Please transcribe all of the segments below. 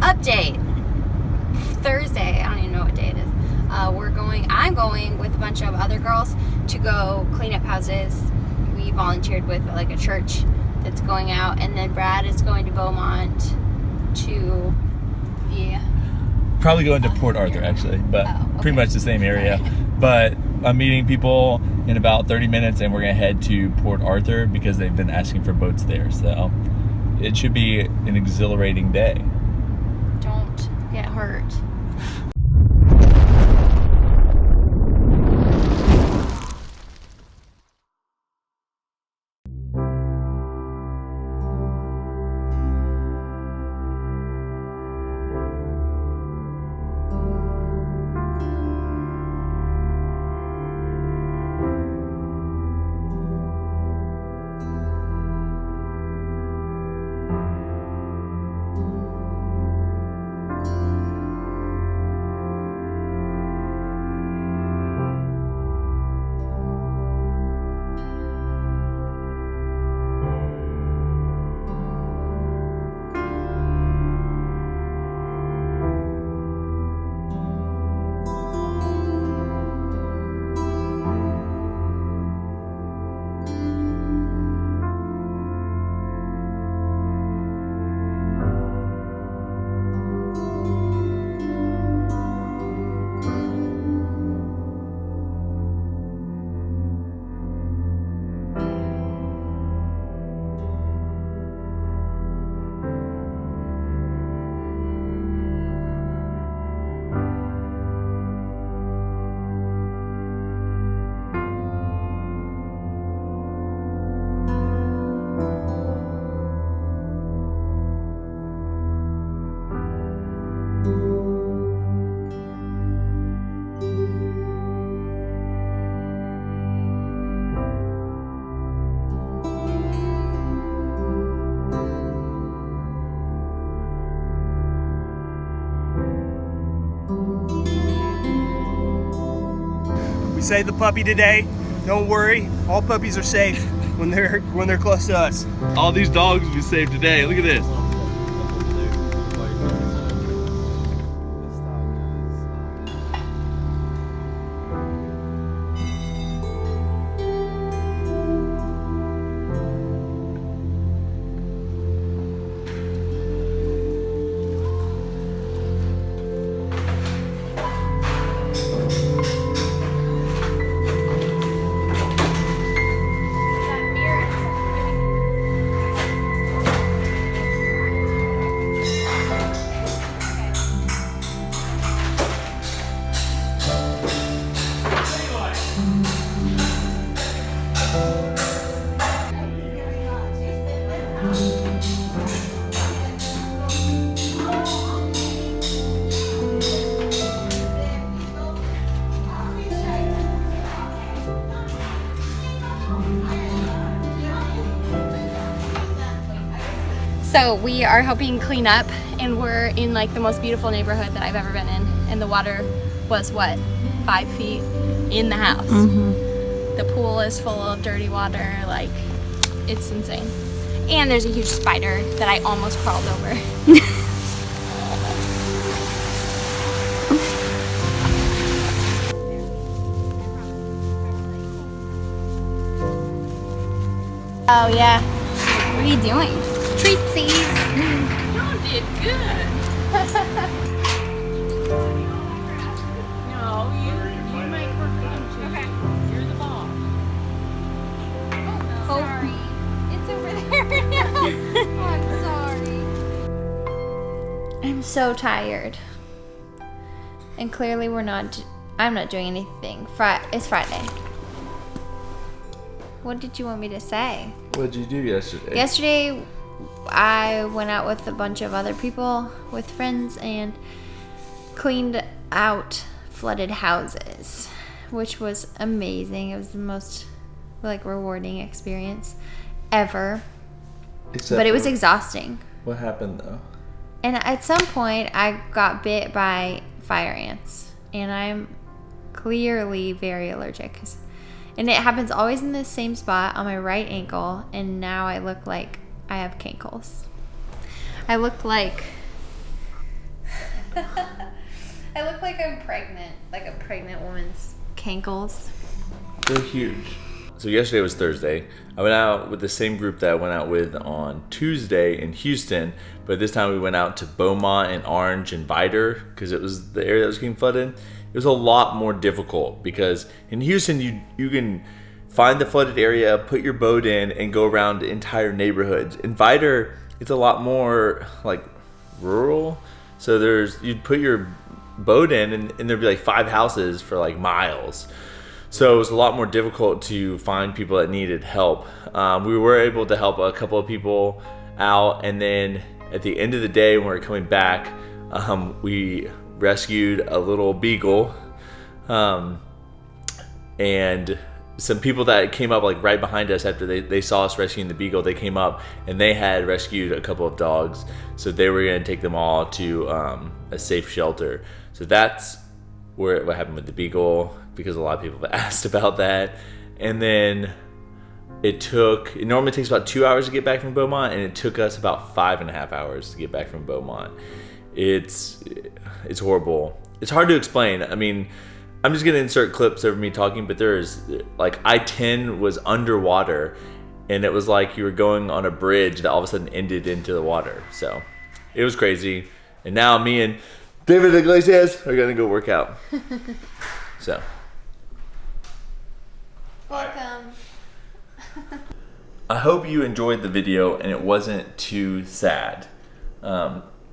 update. Thursday, I don't even know what day it is. I'm going with a bunch of other girls to go clean up houses. We volunteered with like a church that's going out, and then Brad is going to Beaumont to the... Probably going to Port Arthur, actually, but pretty much the same area. But I'm meeting people in about 30 minutes, and we're going to head to Port Arthur because they've been asking for boats there. So it should be an exhilarating day. Don't get hurt. We saved the puppy today. Don't worry, all puppies are safe when they're close to us. All these dogs we saved today. Look at this. So we are helping clean up, and we're in like the most beautiful neighborhood that I've ever been in, and the water was what, 5 feet in the house. The pool is full of dirty water, like it's insane. And there's a huge spider that I almost crawled over. Oh yeah. What are you doing? Treatsies. Y'all did good. No, you make her come. Okay. You're the boss. Oh, sorry. It's over there now. I'm sorry. I'm so tired. And clearly I'm not doing anything. It's Friday. What did you want me to say? What did you do yesterday? Yesterday, I went out with a bunch of other people, with friends, and cleaned out flooded houses, which was amazing. It was the most rewarding experience ever. But it was exhausting. What happened though? And at some point, I got bit by fire ants, and I'm clearly very allergic. And it happens always in the same spot on my right ankle, and now I look like I have cankles. I look like I look like I'm pregnant, like a pregnant woman's cankles. They're huge. So yesterday was Thursday. I went out with the same group that I went out with on Tuesday in Houston, but this time we went out to Beaumont and Orange and Vidor because it was the area that was getting flooded. It was a lot more difficult because in Houston you can find the flooded area, put your boat in, and go around entire neighborhoods. In Vidor, it's a lot more like rural. So you'd put your boat in and there'd be like 5 houses for like miles. So it was a lot more difficult to find people that needed help. We were able to help a couple of people out, and then at the end of the day when we were coming back, we rescued a little beagle, and some people that came up like right behind us after they saw us rescuing the beagle, they came up and they had rescued a couple of dogs, so they were going to take them all to a safe shelter. So that's what happened with the beagle, because a lot of people have asked about that. And then it normally takes about 2 hours to get back from Beaumont, and it took us about 5.5 hours to get back from Beaumont. It's horrible. It's hard to explain. I mean, I'm just gonna insert clips of me talking, but there's like I-10 was underwater, and it was like you were going on a bridge that all of a sudden ended into the water. So it was crazy. And now me and David Iglesias are gonna go work out. So. Welcome. I hope you enjoyed the video and it wasn't too sad.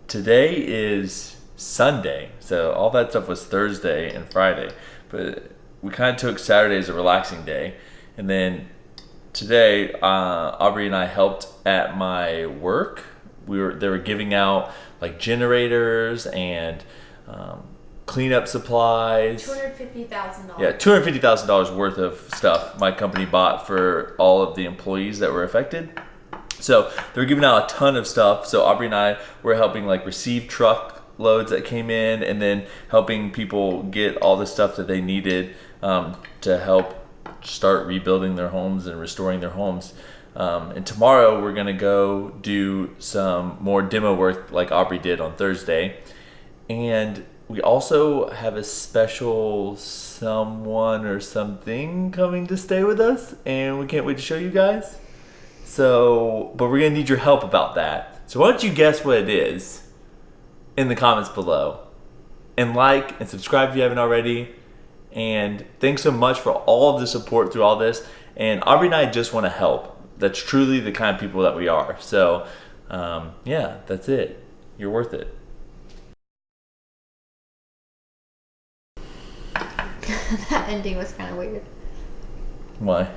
Today is Sunday, so all that stuff was Thursday and Friday, but we kind of took Saturday as a relaxing day. And then today, Aubrey and I helped at my work. They were giving out like generators and cleanup supplies. $250,000. Yeah, $250,000 worth of stuff my company bought for all of the employees that were affected. So they were giving out a ton of stuff. So Aubrey and I were helping like receive truck loads that came in, and then helping people get all the stuff that they needed to help start rebuilding their homes and restoring their homes. And tomorrow we're gonna go do some more demo work like Aubrey did on Thursday. And we also have a special someone or something coming to stay with us, and we can't wait to show you guys. So, but we're gonna need your help about that. So why don't you guess what it is in the comments below, and like and subscribe if you haven't already. And thanks so much for all of the support through all this. And Aubrey and I just want to help. That's truly the kind of people that we are. So yeah, that's it. You're worth it. That ending was kind of weird. Why?